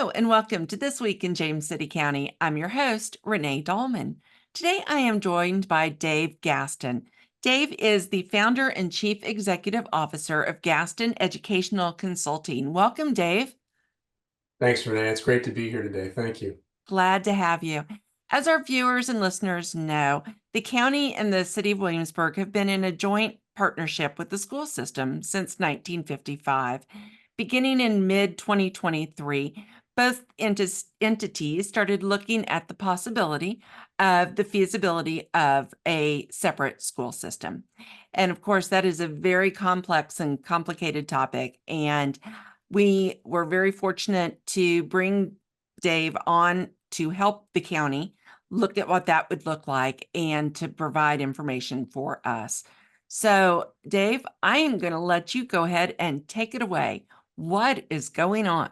Hello and welcome to This Week in James City County. I'm your host, Renee Dahlman. Today I am joined by Dave Gaston. Dave is the founder and chief executive officer of Gaston Educational Consulting. Welcome, Dave. Thanks, Renee. It's great to be here today. Thank you. Glad to have you. As our viewers and listeners know, the county and the city of Williamsburg have been in a joint partnership with the school system since 1955. Beginning in mid-2023, both entities started looking at the possibility of the feasibility of a separate school system. And of course, that is a very complex and complicated topic. And we were very fortunate to bring Dave on to help the county look at what that would look like and to provide information for us. So, Dave, I am going to let you go ahead and take it away. What is going on?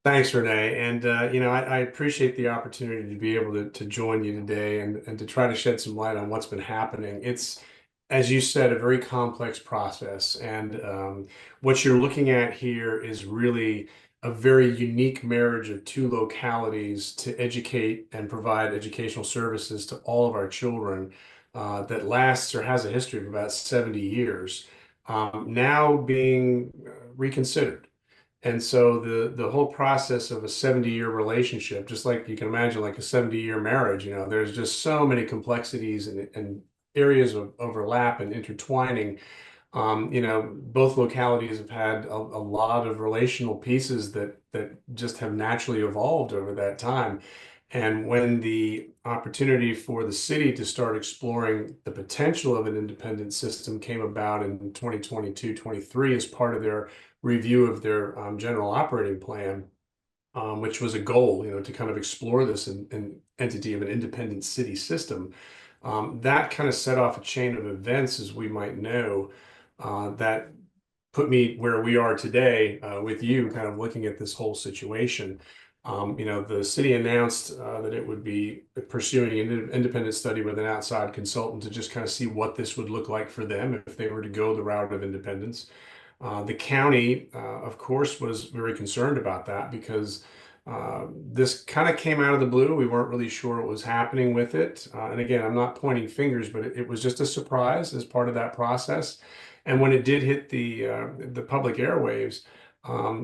Thanks, Renee. And I appreciate the opportunity to be able to join you today and to try to shed some light on what's been happening. It's, as you said, a very complex process. And what you're looking at here is really a very unique marriage of two localities to educate and provide educational services to all of our children that lasts or has a history of about 70 years, now being reconsidered. And so the whole process of a 70-year relationship, just like you can imagine, like a 70-year marriage, there's just so many complexities and areas of overlap and intertwining. Both localities have had a lot of relational pieces that just have naturally evolved over that time. And when the opportunity for the city to start exploring the potential of an independent system came about in 2022, 23 as part of their review of their general operating plan, which was a goal, to kind of explore this in entity of an independent city system. That kind of set off a chain of events, as we might know, that put me where we are today with you, kind of looking at this whole situation. The city announced that it would be pursuing an independent study with an outside consultant to just kind of see what this would look like for them if they were to go the route of independence. The county, of course, was very concerned about that because this kind of came out of the blue. We weren't really sure what was happening with it. And again, I'm not pointing fingers, but it was just a surprise as part of that process. And when it did hit the public airwaves,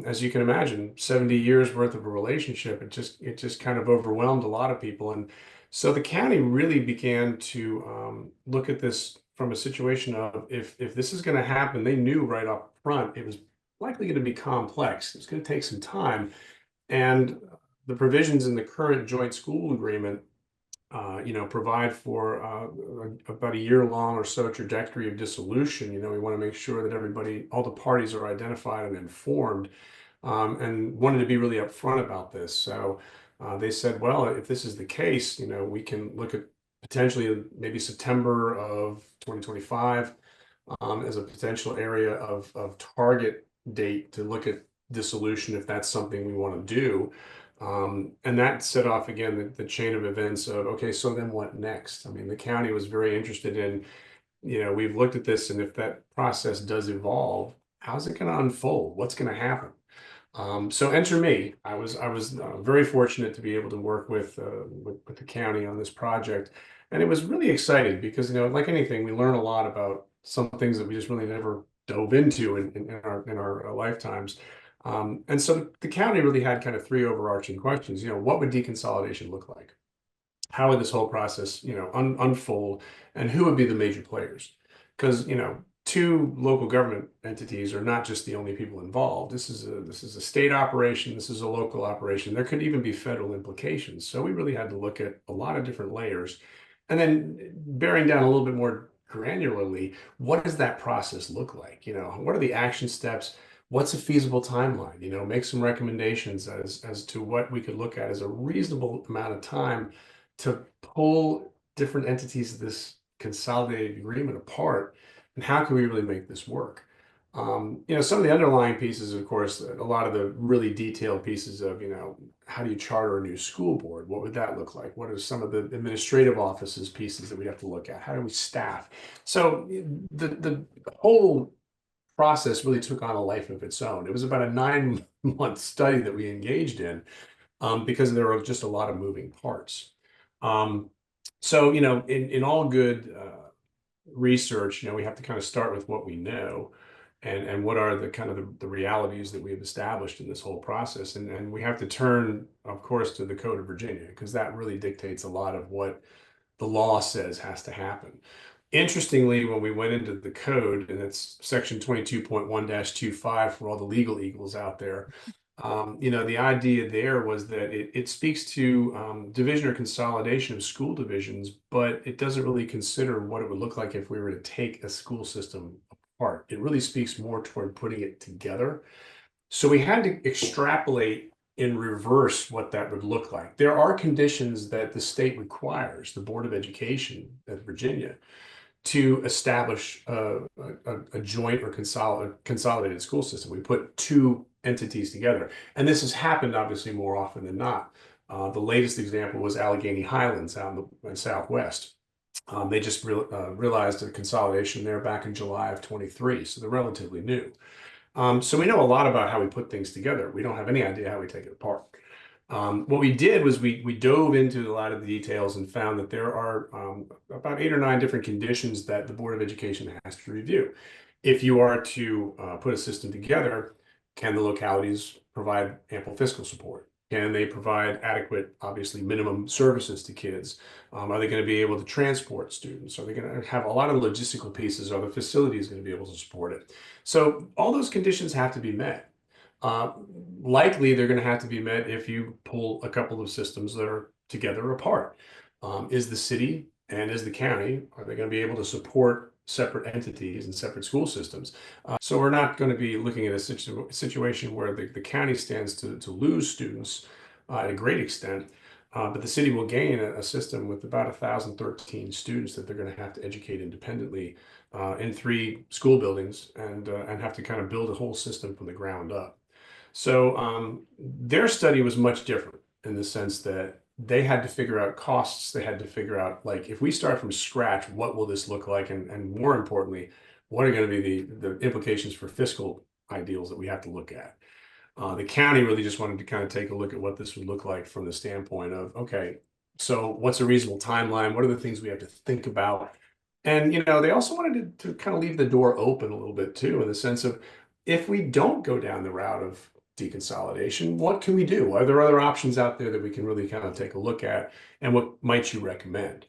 as you can imagine, 70 years worth of a relationship, it just kind of overwhelmed a lot of people. And so the county really began to look at this from a situation of if this is going to happen, they knew right up front it was likely going to be complex. It's going to take some time. And the provisions in the current joint school agreement, provide for about a year-long or so trajectory of dissolution. We want to make sure that everybody, all the parties are identified and informed, and wanted to be really upfront about this. So they said, well, if this is the case, we can look at potentially maybe September of 2025 as a potential area of target date to look at dissolution if that's something we want to do. And that set off again the chain of events of, okay, so then what next? I mean, the county was very interested in, we've looked at this, and if that process does evolve, how's it going to unfold? What's going to happen? So enter me. I was very fortunate to be able to work with the county on this project, and it was really exciting because like anything, we learn a lot about some things that we just really never dove into in our lifetimes. And so the county really had kind of three overarching questions. What would deconsolidation look like? How would this whole process, unfold, and who would be the major players? Because, two local government entities are not just the only people involved. This is a state operation. This is a local operation. There could even be federal implications. So we really had to look at a lot of different layers, and then bearing down a little bit more granularly, what does that process look like? What are the action steps? What's a feasible timeline? Make some recommendations as to what we could look at as a reasonable amount of time to pull different entities of this consolidated agreement apart, and how can we really make this work? Some of the underlying pieces, of course, a lot of the really detailed pieces of, how do you charter a new school board? What would that look like? What are some of the administrative offices pieces that we have to look at? How do we staff? So the whole process really took on a life of its own. It was about a 9-month study that we engaged in, because there were just a lot of moving parts. Um, so, in all good research, we have to kind of start with what we know, and what are the kind of the realities that we have established in this whole process. And we have to turn, of course, to the Code of Virginia, because that really dictates a lot of what the law says has to happen. Interestingly, when we went into the code, and it's section 22.1-25 for all the legal eagles out there, the idea there was that it speaks to division or consolidation of school divisions, but it doesn't really consider what it would look like if we were to take a school system apart. It really speaks more toward putting it together. So we had to extrapolate in reverse what that would look like. There are conditions that the state requires, the Board of Education at Virginia, to establish a joint or consolidated school system. We put two entities together. And this has happened obviously more often than not. The latest example was Allegheny Highlands out in the Southwest. They just realized a consolidation there back in July of 23, so they're relatively new. So we know a lot about how we put things together. We don't have any idea how we take it apart. What we did was we dove into a lot of the details and found that there are about 8 or 9 different conditions that the Board of Education has to review. If you are to put a system together, can the localities provide ample fiscal support? Can they provide adequate, obviously, minimum services to kids? Are they going to be able to transport students? Are they going to have a lot of logistical pieces? Are the facilities going to be able to support it? So all those conditions have to be met. Uh, Likely, they're going to have to be met if you pull a couple of systems that are together apart. Is the city and is the county, are they going to be able to support separate entities and separate school systems? So we're not going to be looking at a situation where the county stands to lose students at a great extent, but the city will gain a system with about 1,013 students that they're going to have to educate independently in 3 school buildings, and have to kind of build a whole system from the ground up. So their study was much different in the sense that they had to figure out costs. They had to figure out, like, if we start from scratch, what will this look like? And more importantly, what are going to be the implications for fiscal ideals that we have to look at? The county really just wanted to kind of take a look at what this would look like from the standpoint of, okay, so what's a reasonable timeline? What are the things we have to think about? And, they also wanted to kind of leave the door open a little bit too, in the sense of, if we don't go down the route of deconsolidation, what can we do? Are there other options out there that we can really kind of take a look at? And what might you recommend?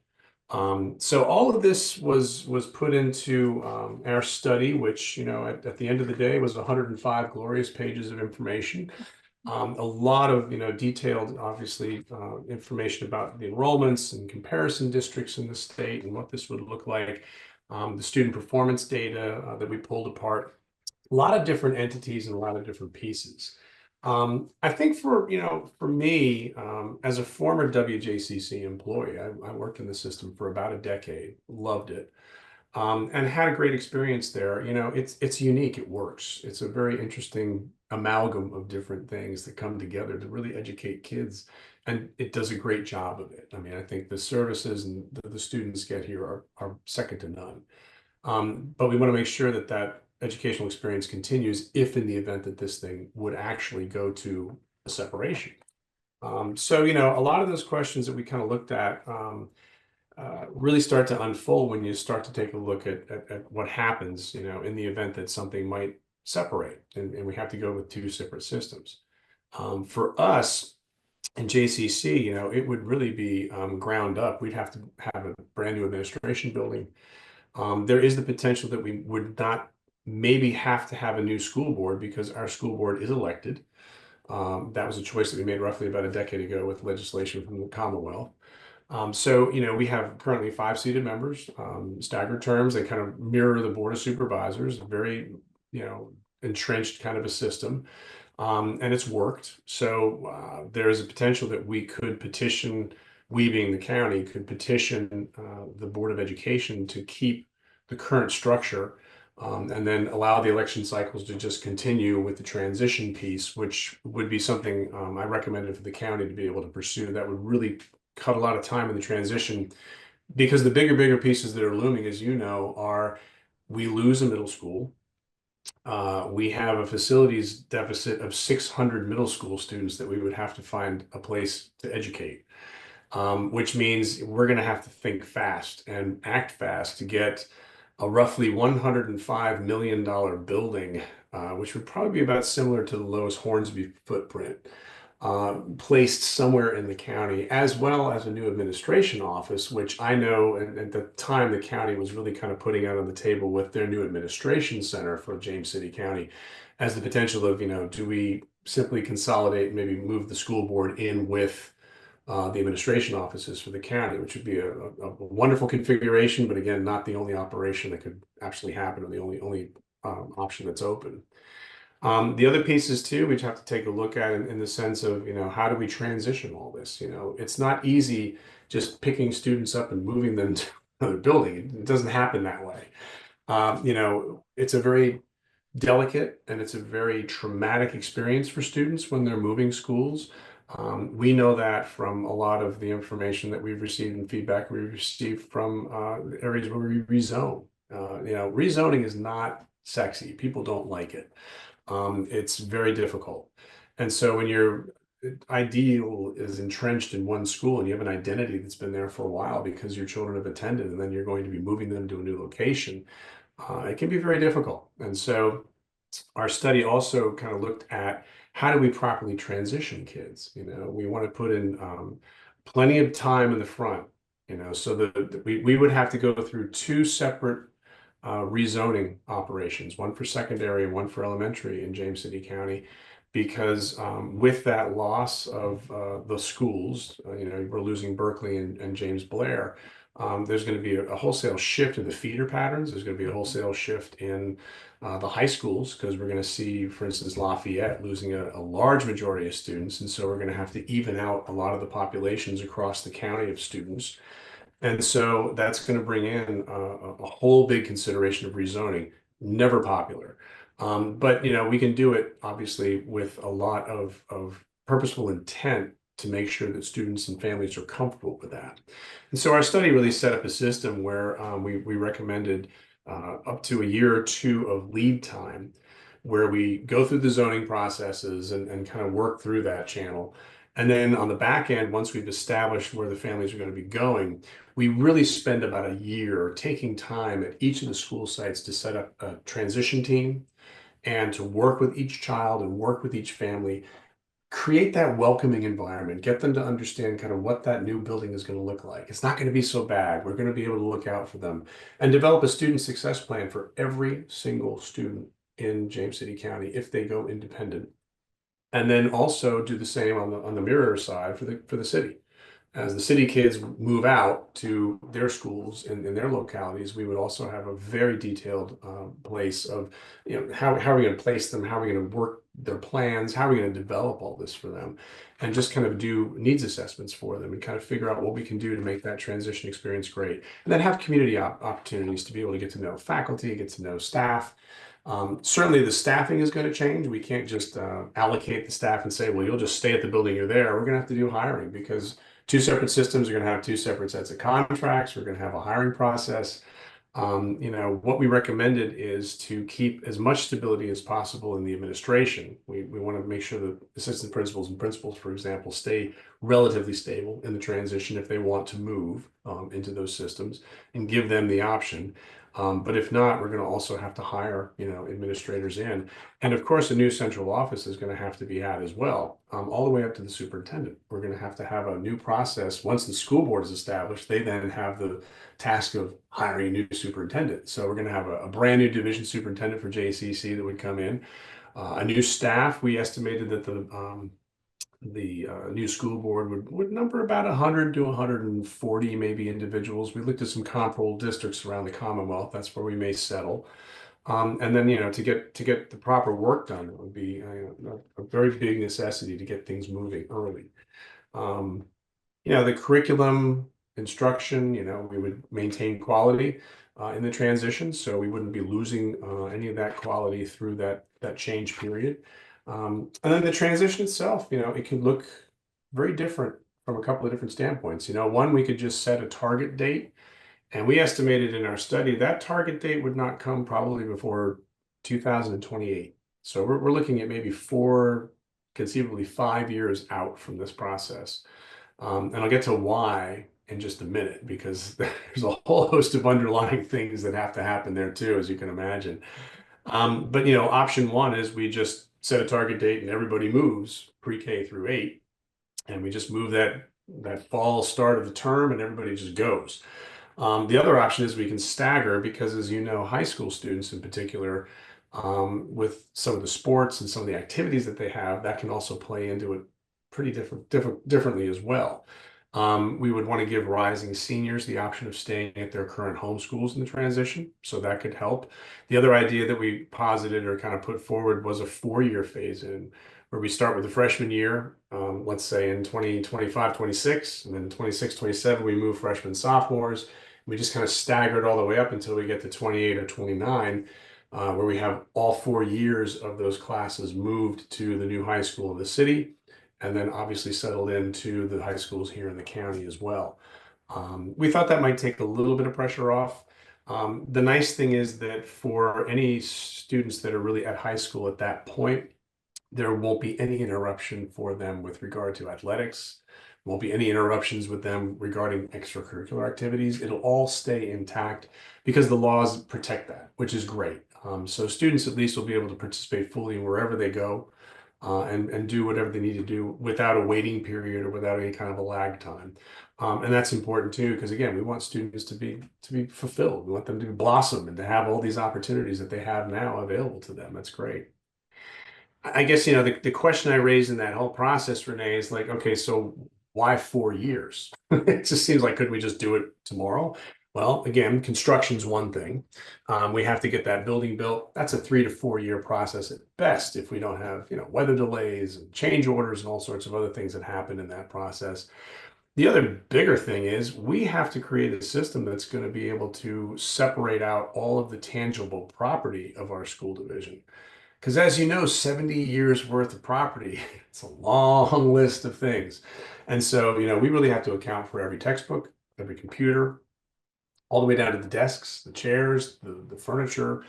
So all of this was put into our study, which, at the end of the day was 105 glorious pages of information. A lot of, detailed, obviously, information about the enrollments and comparison districts in the state and what this would look like. The student performance data that we pulled apart. A lot of different entities and a lot of different pieces. I think for me, as a former WJCC employee, I worked in the system for about a decade, loved it, and had a great experience there. It's unique. It works. It's a very interesting amalgam of different things that come together to really educate kids, and it does a great job of it. I mean, I think the services and the students get here are second to none. But we want to make sure that that educational experience continues if in the event that this thing would actually go to a separation. So, a lot of those questions that we kind of looked at really start to unfold when you start to take a look at what happens, in the event that something might separate, and we have to go with 2 separate systems. For us in JCC, it would really be ground up. We'd have to have a brand new administration building. There is the potential that we would not maybe have to have a new school board because our school board is elected. That was a choice that we made roughly about a decade ago with legislation from the Commonwealth. So, we have currently 5 seated members, staggered terms. They kind of mirror the Board of Supervisors, very, entrenched kind of a system. And it's worked. So there is a potential that we being the county, could petition the Board of Education to keep the current structure, and then allow the election cycles to just continue with the transition piece, which would be something I recommended for the county to be able to pursue. That would really cut a lot of time in the transition, because the bigger pieces that are looming, as you know, are we lose a middle school. We have a facilities deficit of 600 middle school students that we would have to find a place to educate, which means we're going to have to think fast and act fast to get a roughly $105 million building, which would probably be about similar to the Lois Hornsby footprint, placed somewhere in the county, as well as a new administration office, which I know at the time the county was really kind of putting out on the table with their new administration center for James City County as the potential of, do we simply consolidate and maybe move the school board in with the administration offices for the county, which would be a wonderful configuration, but again, not the only operation that could actually happen or the only option that's open. The other pieces too, we have to take a look at in the sense of, how do we transition all this? It's not easy just picking students up and moving them to another building. It doesn't happen that way. It's a very delicate and it's a very traumatic experience for students when they're moving schools. We know that from a lot of the information that we've received and feedback we've received from areas where we rezone. Rezoning is not sexy. People don't like it. It's very difficult. And so when your ideal is entrenched in one school and you have an identity that's been there for a while because your children have attended, and then you're going to be moving them to a new location, it can be very difficult. And so our study also kind of looked at how do we properly transition kids? We want to put in plenty of time in the front, so that we would have to go through two separate rezoning operations, one for secondary and one for elementary in James City County, because with that loss of the schools, we're losing Berkeley and James Blair. There's going to be a wholesale shift in the feeder patterns. There's going to be a wholesale shift in the high schools because we're going to see, for instance, Lafayette losing a large majority of students. And so we're going to have to even out a lot of the populations across the county of students. And so that's going to bring in a whole big consideration of rezoning. Never popular. But we can do it obviously with a lot of purposeful intent to make sure that students and families are comfortable with that. And so our study really set up a system where we recommended up to a year or two of lead time, where we go through the zoning processes and kind of work through that channel. And then on the back end, once we've established where the families are going to be going, we really spend about a year taking time at each of the school sites to set up a transition team and to work with each child and work with each family, create that welcoming environment, get them to understand kind of what that new building is going to look like. It's not going to be so bad. We're going to be able to look out for them and develop a student success plan for every single student in James City County if they go independent. And then also do the same on the mirror side for the city. As the city kids move out to their schools in their localities, we would also have a very detailed place of, how are we going to place them? How are we going to work their plans? How are we going to develop all this for them? And just kind of do needs assessments for them and kind of figure out what we can do to make that transition experience great. And then have community opportunities to be able to get to know faculty, get to know staff. Certainly the staffing is going to change. We can't just allocate the staff and say, well, you'll just stay at the building you're there. We're going to have to do hiring because two separate systems are going to have two separate sets of contracts. We're going to have a hiring process. What we recommended is to keep as much stability as possible in the administration. We want to make sure that assistant principals and principals, for example, stay relatively stable in the transition if they want to move into those systems and give them the option. But if not, we're going to also have to hire, administrators in. And of course, a new central office is going to have to be had as well, all the way up to the superintendent. We're going to have a new process. Once the school board is established, they then have the task of hiring a new superintendent. So we're going to have a brand new division superintendent for JCC that would come in. A new staff. We estimated that the new school board would number about 100 to 140 maybe individuals. We looked at some comparable districts around the Commonwealth. That's where we may settle. And then, to get the proper work done, it would be a very big necessity to get things moving early. The curriculum instruction, we would maintain quality in the transition, so we wouldn't be losing any of that quality through that change period. And then the transition itself, it could look very different from a couple of different standpoints. One, we could just set a target date, and we estimated in our study that target date would not come probably before 2028. So we're looking at maybe 4, conceivably 5 years out from this process. And I'll get to why in just a minute, because there's a whole host of underlying things that have to happen there too, as you can imagine. But option one is we just set a target date and everybody moves pre-K through 8, and we just move that fall start of the term and everybody just goes. The other option is we can stagger, because as you know, high school students in particular, with some of the sports and some of the activities that they have, that can also play into it pretty differently as well. We would want to give rising seniors the option of staying at their current home schools in the transition, so that could help. The other idea that we posited or kind of put forward was a 4-year phase in, where we start with the freshman year, let's say in 2025, 26, and then 26, 27, we move freshmen, sophomores. We just kind of stagger it all the way up until we get to 28 or 29, where we have all 4 years of those classes moved to the new high school in the city, and then obviously settled into the high schools here in the county as well. We thought that might take a little bit of pressure off. The nice thing is that for any students that are really at high school at that point, there won't be any interruption for them with regard to athletics. Won't be any interruptions with them regarding extracurricular activities. It'll all stay intact because the laws protect that, which is great. So students at least will be able to participate fully wherever they go, and do whatever they need to do without a waiting period or without any kind of a lag time. And that's important too, because again, we want students to be fulfilled. We want them to blossom and to have all these opportunities that they have now available to them. That's great. I guess, the question I raised in that whole process, Renee, is like, okay, so why 4 years? It just seems like, could we just do it tomorrow? Well, again, construction's one thing. We have to get that building built. That's a 3 to 4 year process at best, if we don't have, weather delays and change orders and all sorts of other things that happen in that process. The other bigger thing is we have to create a system that's going to be able to separate out all of the tangible property of our school division. Because as you know, 70 years worth of property, it's a long list of things. And so, we really have to account for every textbook, every computer, all the way down to the desks, the chairs, the furniture.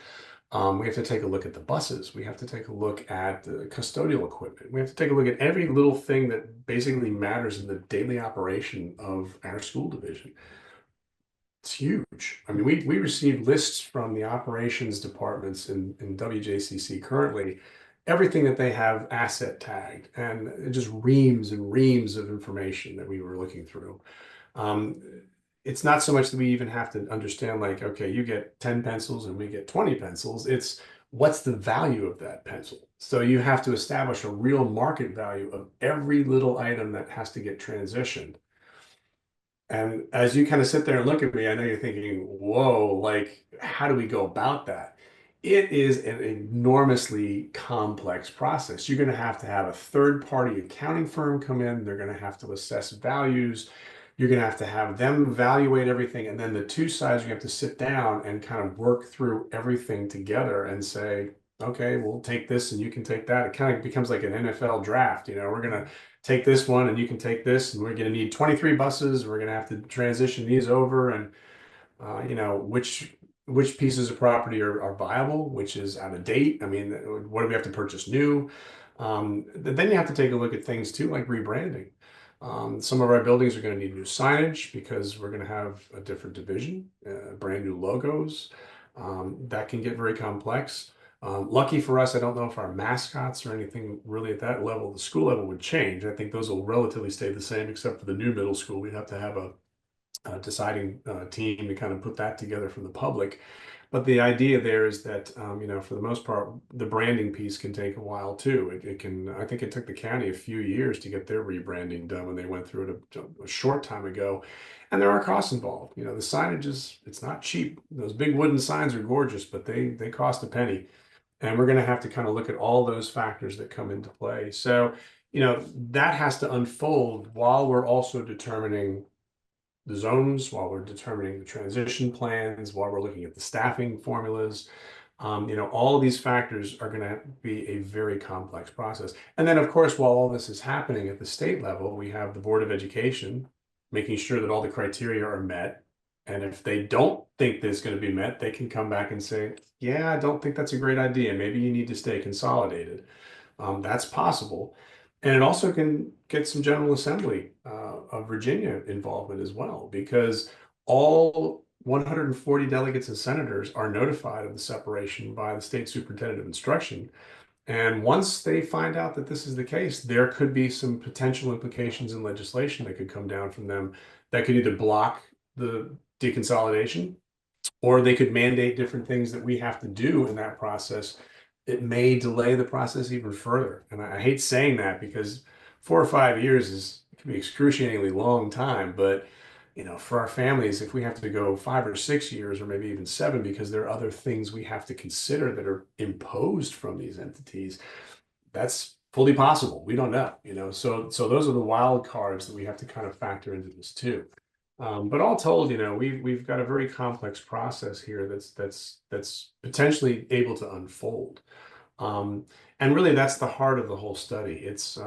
We have to take a look at the buses. We have to take a look at the custodial equipment. We have to take a look at every little thing that basically matters in the daily operation of our school division. It's huge. I mean, we receive lists from the operations departments in WJCC currently, everything that they have asset tagged, and just reams and reams of information that we were looking through. It's not so much that we even have to understand, like, okay, you get 10 pencils and we get 20 pencils. It's what's the value of that pencil? So you have to establish a real market value of every little item that has to get transitioned. And as you kind of sit there and look at me, I know you're thinking, whoa, like, how do we go about that? It is an enormously complex process. You're going to have a third-party accounting firm come in. They're going to have to assess values. You're going to have them evaluate everything. And then the two sides, you have to sit down and kind of work through everything together and say, okay, we'll take this and you can take that. It kind of becomes like an NFL draft. We're going to take this one and you can take this, and we're going to need 23 buses. We're going to have to transition these over, and which pieces of property are viable, which is out of date. I mean, what do we have to purchase new? Then you have to take a look at things too, like rebranding. Some of our buildings are going to need new signage because we're going to have a different division, brand new logos. That can get very complex. Lucky for us, I don't know if our mascots or anything really at that level, the school level, would change. I think those will relatively stay the same, except for the new middle school. We'd have to have a deciding team to kind of put that together from the public. But the idea there is that, for the most part, the branding piece can take a while too. It can, I think it took the county a few years to get their rebranding done when they went through it a short time ago. And there are costs involved. The signage it's not cheap. Those big wooden signs are gorgeous, but they cost a penny. And we're going to have to kind of look at all those factors that come into play. So, that has to unfold while we're also determining the zones, while we're determining the transition plans, while we're looking at the staffing formulas. All of these factors are going to be a very complex process. And then, of course, while all this is happening at the state level, we have the Board of Education making sure that all the criteria are met. And if they don't think that's going to be met, they can come back and say, yeah, I don't think that's a great idea. Maybe you need to stay consolidated. That's possible. And it also can get some General Assembly of Virginia involvement as well, because all 140 delegates and senators are notified of the separation by the state superintendent of instruction. And once they find out that this is the case, there could be some potential implications in legislation that could come down from them that could either block the deconsolidation, or they could mandate different things that we have to do in that process. It may delay the process even further. And I hate saying that, because 4 or 5 years is can be excruciatingly long time, but for our families, if we have to go 5 or 6 years or maybe even 7, because there are other things we have to consider that are imposed from these entities, that's fully possible. We don't know. So those are the wild cards that we have to kind of factor into this too. But all told, we've got a very complex process here that's potentially able to unfold. And really, that's the heart of the whole study. It's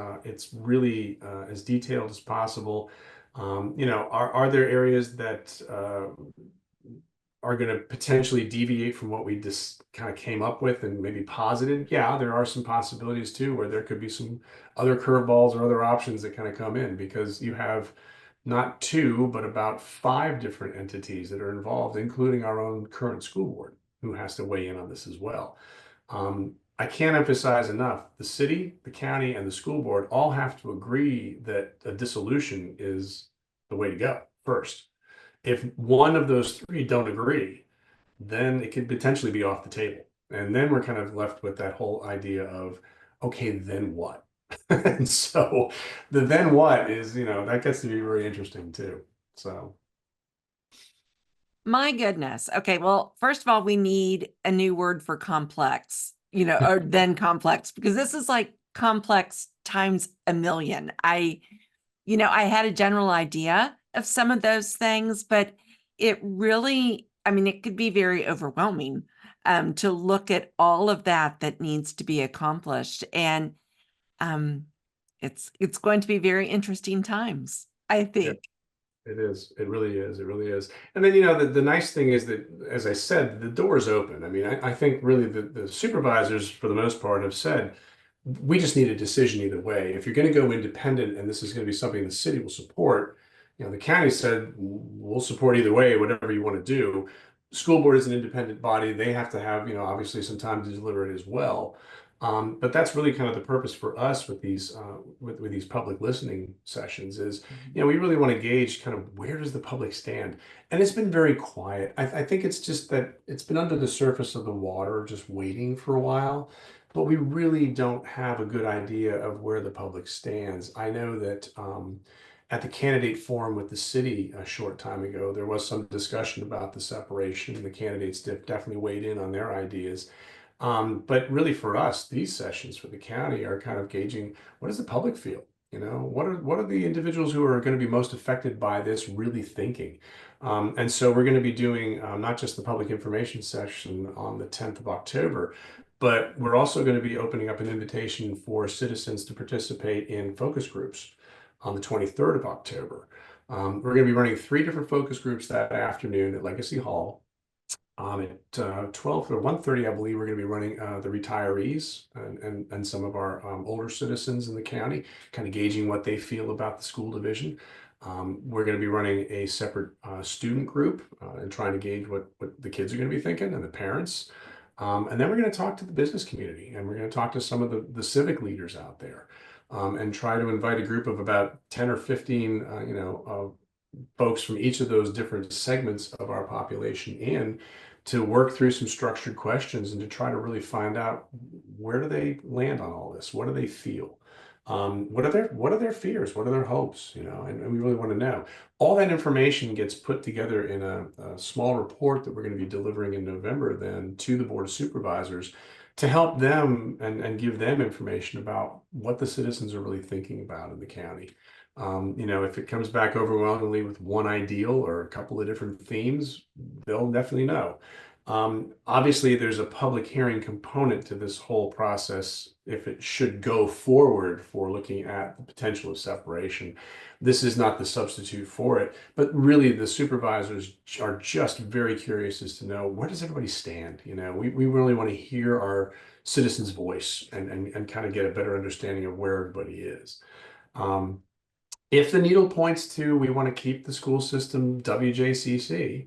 really as detailed as possible. Are there areas that are going to potentially deviate from what we just kind of came up with and maybe posited? Yeah, there are some possibilities too, where there could be some other curveballs or other options that kind of come in, because you have not 2, but about 5 different entities that are involved, including our own current school board, who has to weigh in on this as well. I can't emphasize enough, the city, the county, and the school board all have to agree that a dissolution is the way to go first. If one of those 3 don't agree, then it could potentially be off the table. And then we're kind of left with that whole idea of, okay, then what? And so the then what is, that gets to be really interesting too. So My goodness. Okay, well, first of all, we need a new word for complex, or then complex, because this is like complex times a million. I had a general idea of some of those things, but it really, it could be very overwhelming to look at all of that needs to be accomplished. And it's going to be very interesting times, I yeah, think. it is. It really is. It really is. And then, the nice thing is that, as I said, the door is open. I mean, I think really the supervisors, for the most part, have said, we just need a decision either way. If you're going to go independent and this is going to be something the city will support, the county said, we'll support either way, whatever you want to do. School board is an independent body. They have to have, obviously some time to deliver it as well. But that's really kind of the purpose for us with these with these public listening sessions is, we really want to gauge kind of where does the public stand. And it's been very quiet. I think it's just that it's been under the surface of the water, just waiting for a while. But we really don't have a good idea of where the public stands. I know that at the candidate forum with the city a short time ago, there was some discussion about the separation. The candidates definitely weighed in on their ideas. But really for us, these sessions for the county are kind of gauging, what does the public feel? What are the individuals who are going to be most affected by this really thinking? And so we're going to be doing not just the public information session on the 10th of October, but we're also going to be opening up an invitation for citizens to participate in focus groups on the 23rd of October. We're going to be running 3 different focus groups that afternoon at Legacy Hall. At 12 or 1:30, I believe we're going to be running the retirees and some of our older citizens in the county, kind of gauging what they feel about the school division. We're going to be running a separate student group and trying to gauge what the kids are going to be thinking and the parents. And then we're going to talk to the business community, and we're going to talk to some of the civic leaders out there, and try to invite a group of about 10 or 15, folks from each of those different segments of our population in to work through some structured questions and to try to really find out, where do they land on all this? What do they feel? What are their fears? What are their hopes? And we really want to know. All that information gets put together in a small report that we're going to be delivering in November then to the Board of Supervisors to help them and give them information about what the citizens are really thinking about in the county. If it comes back overwhelmingly with one ideal or a couple of different themes, they'll definitely know. Obviously, there's a public hearing component to this whole process if it should go forward for looking at the potential of separation. This is not the substitute for it, but really the supervisors are just very curious as to know where does everybody stand? We really want to hear our citizens' voice and kind of get a better understanding of where everybody is. Um, if the needle points to we want to keep the school system WJCC,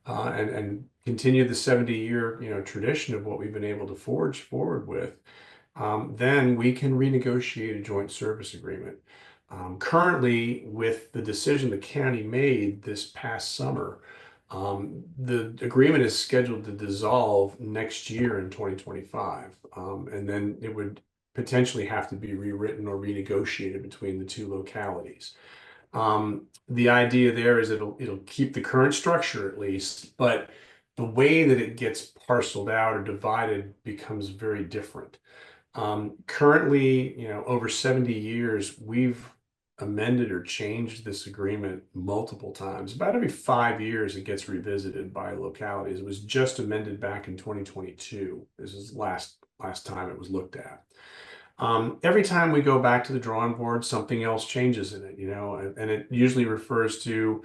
and continue the 70-year tradition of what we've been able to forge forward with, then we can renegotiate a joint service agreement. Currently, with the decision the county made this past summer, the agreement is scheduled to dissolve next year in 2025, and then it would potentially have to be rewritten or renegotiated between the two localities. The idea there is it'll keep the current structure at least, but the way that it gets parceled out or divided becomes very different. Currently, over 70 years, we've amended or changed this agreement multiple times. About every 5 years, it gets revisited by localities. It was just amended back in 2022. This is last time it was looked at. Every time we go back to the drawing board, something else changes in it, and it usually refers to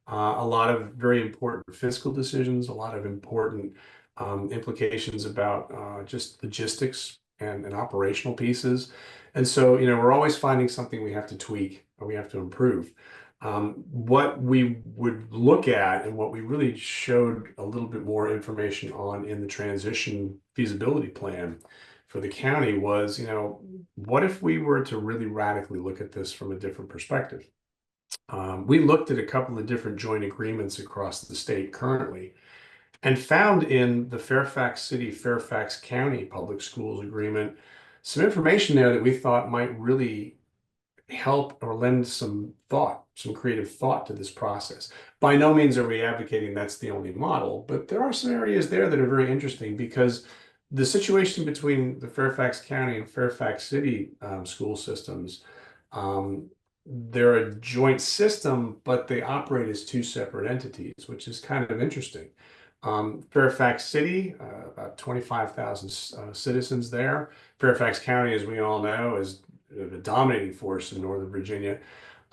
a lot of very important fiscal decisions, a lot of important implications about just logistics and operational pieces. And so, we're always finding something we have to tweak or we have to improve. What we would look at and what we really showed a little bit more information on in the transition feasibility plan for the county was, what if we were to really radically look at this from a different perspective? We looked at a couple of different joint agreements across the state currently and found in the Fairfax City, Fairfax County Public Schools Agreement some information there that we thought might really help or lend some thought, some creative thought to this process. By no means are we advocating that's the only model, but there are some areas there that are very interesting because the situation between the Fairfax County and Fairfax City school systems, they're a joint system, but they operate as two separate entities, which is kind of interesting. Fairfax City, about 25,000 citizens there. Fairfax County, as we all know, is a dominating force in Northern Virginia.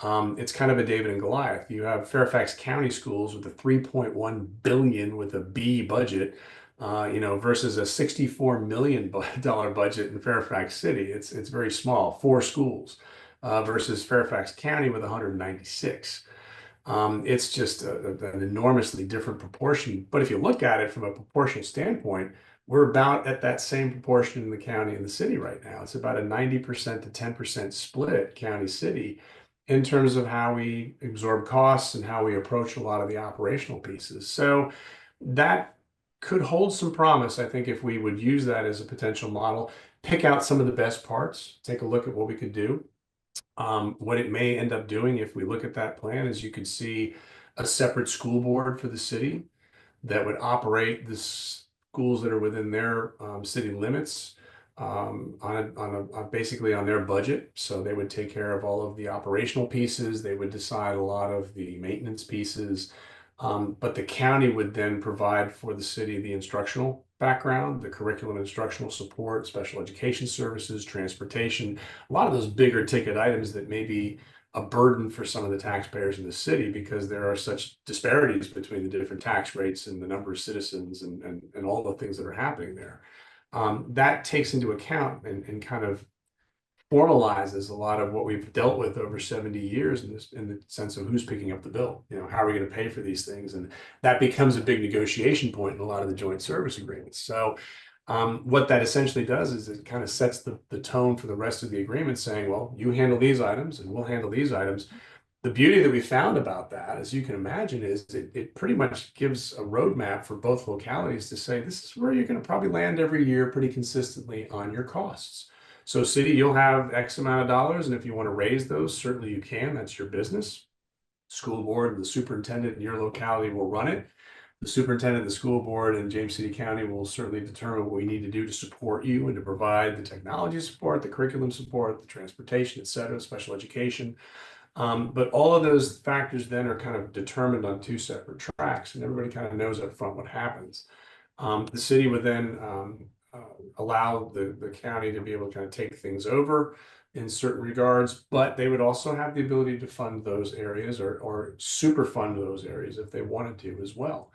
It's kind of a David and Goliath. You have Fairfax County schools with a 3.1 billion with a B budget, versus a $64 million budget in Fairfax City. It's very small, 4 schools, versus Fairfax County with 196. It's just an enormously different proportion. But if you look at it from a proportional standpoint, we're about at that same proportion in the county and the city right now. It's about a 90% to 10% split county city in terms of how we absorb costs and how we approach a lot of the operational pieces. So that could hold some promise, I think, if we would use that as a potential model, pick out some of the best parts, take a look at what we could do. What it may end up doing if we look at that plan is you could see a separate school board for the city that would operate the schools that are within their city limits, basically on their budget. So they would take care of all of the operational pieces. They would decide a lot of the maintenance pieces. But the county would then provide for the city the instructional background, the curriculum instructional support, special education services, transportation, a lot of those bigger ticket items that may be a burden for some of the taxpayers in the city because there are such disparities between the different tax rates and the number of citizens and all the things that are happening there. That takes into account and kind of formalizes a lot of what we've dealt with over 70 years in the sense of who's picking up the bill. How are we going to pay for these things? And that becomes a big negotiation point in a lot of the joint service agreements. So what that essentially does is it kind of sets the tone for the rest of the agreement saying, well, you handle these items and we'll handle these items. The beauty that we found about that, as you can imagine, is it pretty much gives a roadmap for both localities to say, this is where you're going to probably land every year pretty consistently on your costs. So city, you'll have X amount of dollars, and if you want to raise those, certainly you can. That's your business. School board and the superintendent in your locality will run it. The superintendent, the school board, and James City County will certainly determine what we need to do to support you and to provide the technology support, the curriculum support, the transportation, et cetera, special education. But all of those factors then are kind of determined on 2 separate tracks, and everybody kind of knows up front what happens. The city would then allow the county to be able to kind of take things over in certain regards, but they would also have the ability to fund those areas or super fund those areas if they wanted to as well.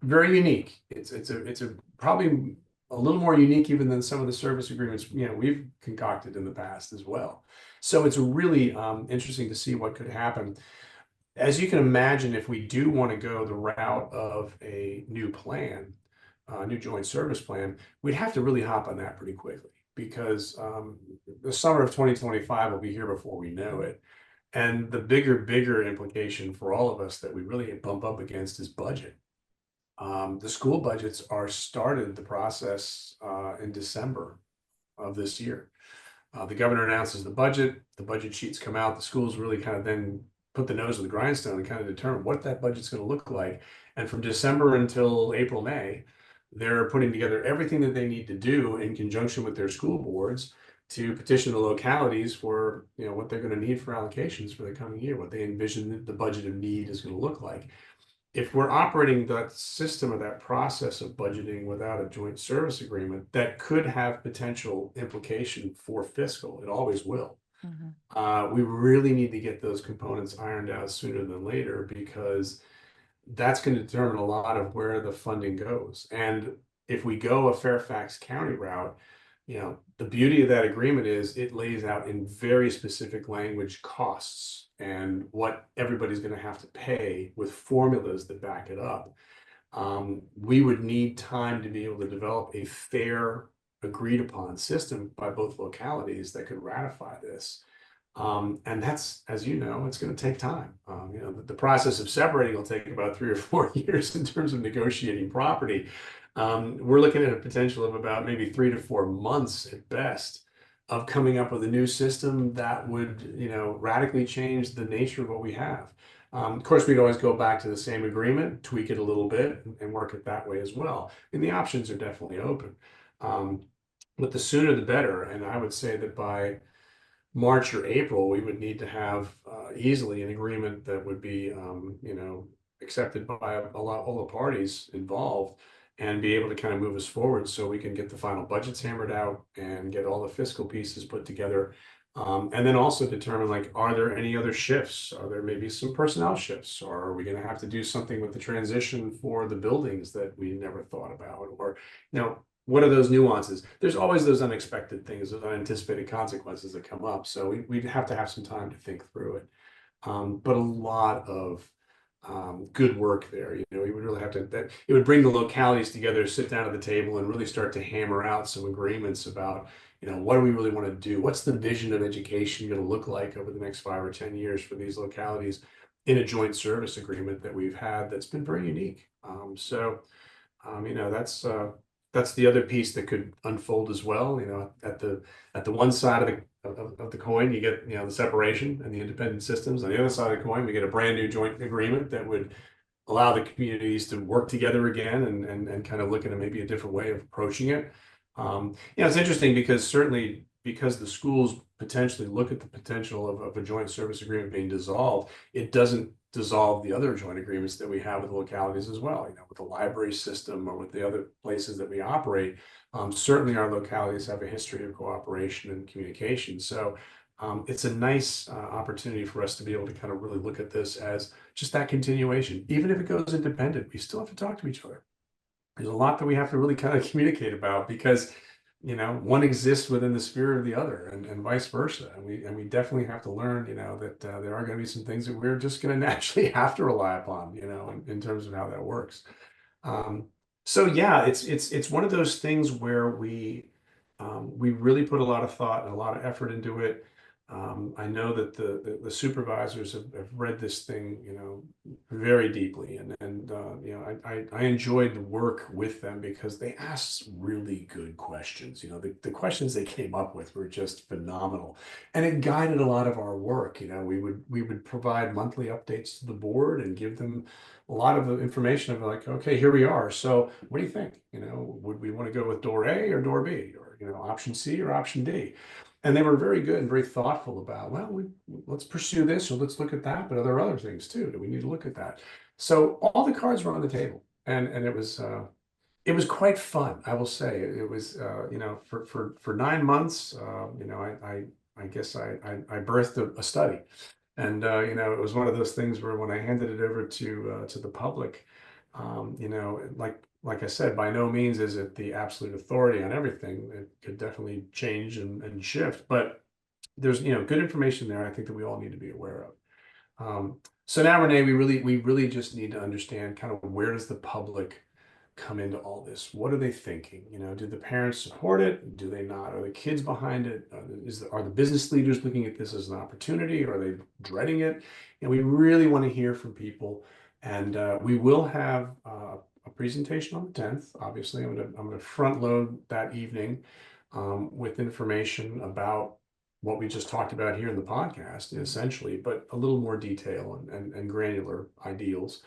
Very unique. It's a probably a little more unique even than some of the service agreements we've concocted in the past as well. So it's really interesting to see what could happen. As you can imagine, if we do want to go the route of a new plan, new joint service plan, we'd have to really hop on that pretty quickly because the summer of 2025 will be here before we know it. And the bigger implication for all of us that we really bump up against is budget. The school budgets are started the process in December of this year. The governor announces the budget sheets come out, the schools really kind of then put the nose to the grindstone and kind of determine what that budget's going to look like. And from December until April, May, they're putting together everything that they need to do in conjunction with their school boards to petition the localities for what they're going to need for allocations for the coming year, what they envision the budget of need is going to look like. If we're operating that system or that process of budgeting without a joint service agreement, that could have potential implication for fiscal. It always will. We really need to get those components ironed out sooner than later because that's going to determine a lot of where the funding goes. And if we go a Fairfax County route, the beauty of that agreement is it lays out in very specific language costs and what everybody's going to have to pay with formulas that back it up. We would need time to be able to develop a fair, agreed upon system by both localities that could ratify this. And that's, as you know, it's going to take time. The process of separating will take about 3 or 4 years in terms of negotiating property. We're looking at a potential of about maybe 3 to 4 months at best of coming up with a new system that would, radically change the nature of what we have. Of course, we'd always go back to the same agreement, tweak it a little bit, and work it that way as well. And the options are definitely open. But the sooner the better. And I would say that by March or April, we would need to have easily an agreement that would be, accepted by all the parties involved and be able to kind of move us forward so we can get the final budgets hammered out and get all the fiscal pieces put together. And then also determine, like, are there any other shifts? Are there maybe some personnel shifts? Or are we going to have to do something with the transition for the buildings that we never thought about? Or, what are those nuances? There's always those unexpected things, those unanticipated consequences that come up. So we'd have to have some time to think through it. But a lot of good work there. We would really have to, it would bring the localities together, sit down at the table and really start to hammer out some agreements about, what do we really want to do? What's the vision of education going to look like over the next 5 or 10 years for these localities in a joint service agreement that we've had that's been very unique. That's the other piece that could unfold as well. At the one side of the coin, you get the separation and the independent systems. On the other side of the coin, we get a brand new joint agreement that would allow the communities to work together again and kind of look at maybe a different way of approaching it. It's interesting because certainly because the schools potentially look at the potential of a joint service agreement being dissolved, it doesn't dissolve the other joint agreements that we have with localities as well, with the library system or with the other places that we operate. Certainly our localities have a history of cooperation and communication. So it's a nice opportunity for us to be able to kind of really look at this as just that continuation. Even if it goes independent, we still have to talk to each other. There's a lot that we have to really kind of communicate about because one exists within the sphere of the other and vice versa. And we definitely have to learn, that there are going to be some things that we're just going to naturally have to rely upon, in terms of how that works. So yeah, it's one of those things where we really put a lot of thought and a lot of effort into it. I know that the supervisors have read this thing, very deeply, and I enjoyed the work with them because they asked really good questions. The questions they came up with were just phenomenal, and it guided a lot of our work. We would provide monthly updates to the board and give them a lot of the information of like, okay, here we are. So what do you think? Would we want to go with door A or door B, or option C or option D? And they were very good and very thoughtful about, well, let's pursue this or let's look at that, but are there other things too? Do we need to look at that? So all the cards were on the table, and it was It was quite fun, I will say. It was, for 9 months, I guess I birthed a study, and it was one of those things where when I handed it over to the public, like I said, by no means is it the absolute authority on everything. It could definitely change and shift, but there's good information there. I think that we all need to be aware of. So now, Renee, we really just need to understand kind of where does the public come into all this? What are they thinking? Do the parents support it? Do they not? Are the kids behind it? Are the business leaders looking at this as an opportunity? Are they dreading it? And we really want to hear from people. And we will have a presentation on the 10th. Obviously, I'm gonna front load that evening with information about what we just talked about here in the podcast, essentially, but a little more detail and granular ideals.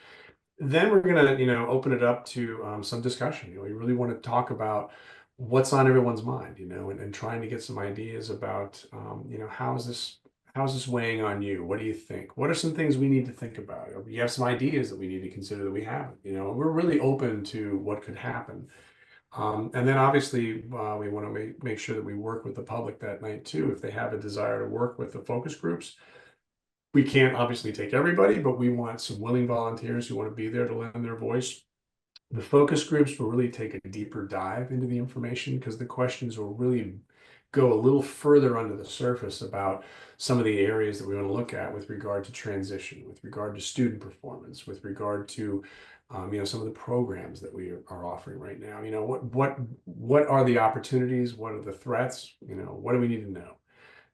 Then we're gonna, open it up to some discussion. We really want to talk about what's on everyone's mind, and trying to get some ideas about, how's this weighing on you? What do you think? What are some things we need to think about? Or you have some ideas that we need to consider that we haven't, and we're really open to what could happen. And then obviously, we want to make sure that we work with the public that night too. If they have a desire to work with the focus groups, we can't obviously take everybody, but we want some willing volunteers who want to be there to lend their voice. The focus groups will really take a deeper dive into the information because the questions will really go a little further under the surface about some of the areas that we want to look at with regard to transition, with regard to student performance, with regard to some of the programs that we are offering right now. What are the opportunities? What are the threats? What do we need to know?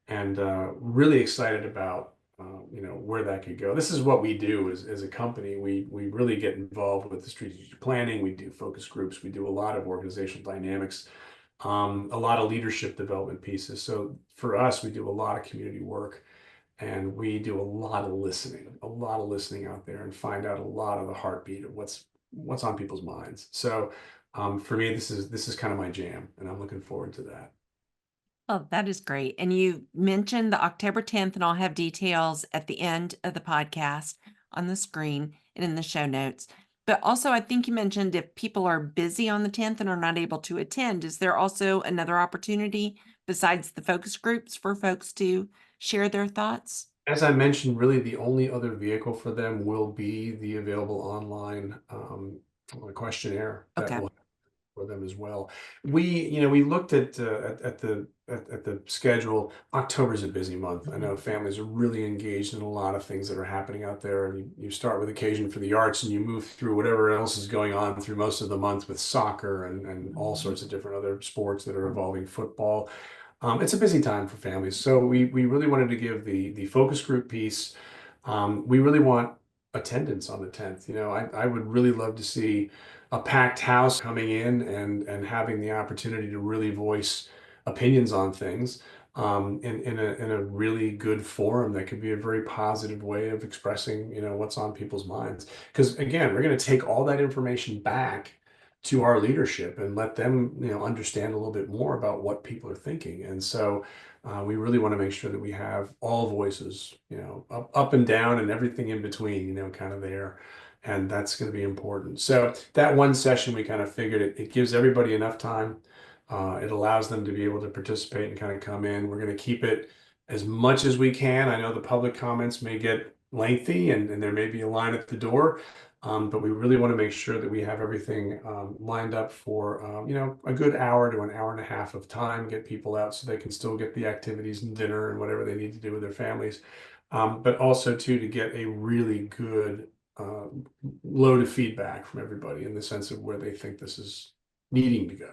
And really excited about where that could go. This is what we do as a company. We really get involved with the strategic planning. We do focus groups. We do a lot of organizational dynamics, a lot of leadership development pieces. So for us, we do a lot of community work, and we do a lot of listening out there, and find out a lot of the heartbeat of what's on people's minds. So for me, this is kind of my jam, and I'm looking forward to that. Oh, that is great. And you mentioned the October 10th, and I'll have details at the end of the podcast on the screen and in the show notes. But also, I think you mentioned if people are busy on the 10th and are not able to attend, is there also another opportunity besides the focus groups for folks to share their thoughts? As I mentioned, really the only other vehicle for them will be the available online questionnaire that Okay. will for them as well. We looked at the schedule. October's a busy month. I Mhm. know families are really engaged in a lot of things that are happening out there. And you start with occasion for the arts, and you move through whatever else is going on through most of the month with soccer and all Mhm. sorts of different other sports that are evolving, football. It's a busy time for families. So we really wanted to give the focus group piece. We really want attendance on the 10th. I would really love to see a packed house coming in and having the opportunity to really voice opinions on things in a really good forum that could be a very positive way of expressing, what's on people's minds. Because again, we're going to take all that information back to our leadership and let them, understand a little bit more about what people are thinking. And so we really want to make sure that we have all voices, up and down and everything in between, kind of there. And that's going to be important. So that one session, we kind of figured it gives everybody enough time. It allows them to be able to participate and kind of come in. We're going to keep it as much as we can. I know the public comments may get lengthy, and there may be a line at the door. But we really want to make sure that we have everything lined up for a good hour to an hour and a half of time, get people out so they can still get the activities and dinner and whatever they need to do with their families. But also too to get a really good uh, load of feedback from everybody in the sense of where they think this is needing to go.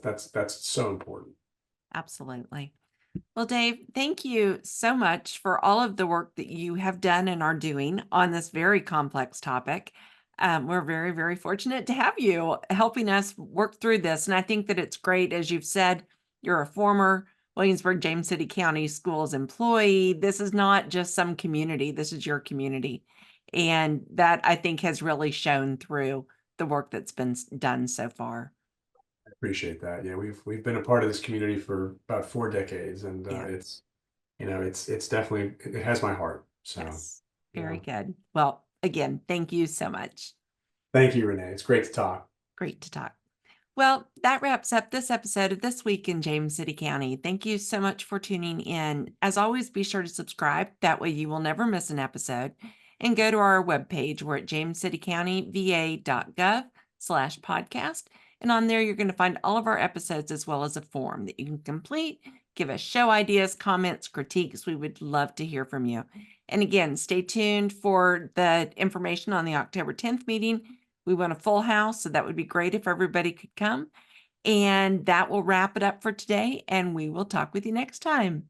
That's so important. Absolutely. Well, Dave, thank you so much for all of the work that you have done and are doing on this very complex topic. We're very, very fortunate to have you helping us work through this. And I think that it's great, as you've said, you're a former Williamsburg, James City County Schools employee. This is not just some community, this is your community. And that I think has really shown through the work that's been done so far. Appreciate that. Yeah, we've been a part of this community for about 4 decades, and Yeah. it's definitely it has my heart. So Yes. Very yeah, good. Well, again, thank you so much. thank you, Renee. It's great to talk. Great to talk. Well, that wraps up this episode of This Week in James City County. Thank you so much for tuning in. As always, be sure to subscribe. That way you will never miss an episode. And go to our webpage. We're at jamescitycountyva.gov/podcast. And on there, you're going to find all of our episodes as well as a form that you can complete. Give us show ideas, comments, critiques. We would love to hear from you. And again, stay tuned for the information on the October 10th meeting. We want a full house, so that would be great if everybody could come. And that will wrap it up for today, and we will talk with you next time.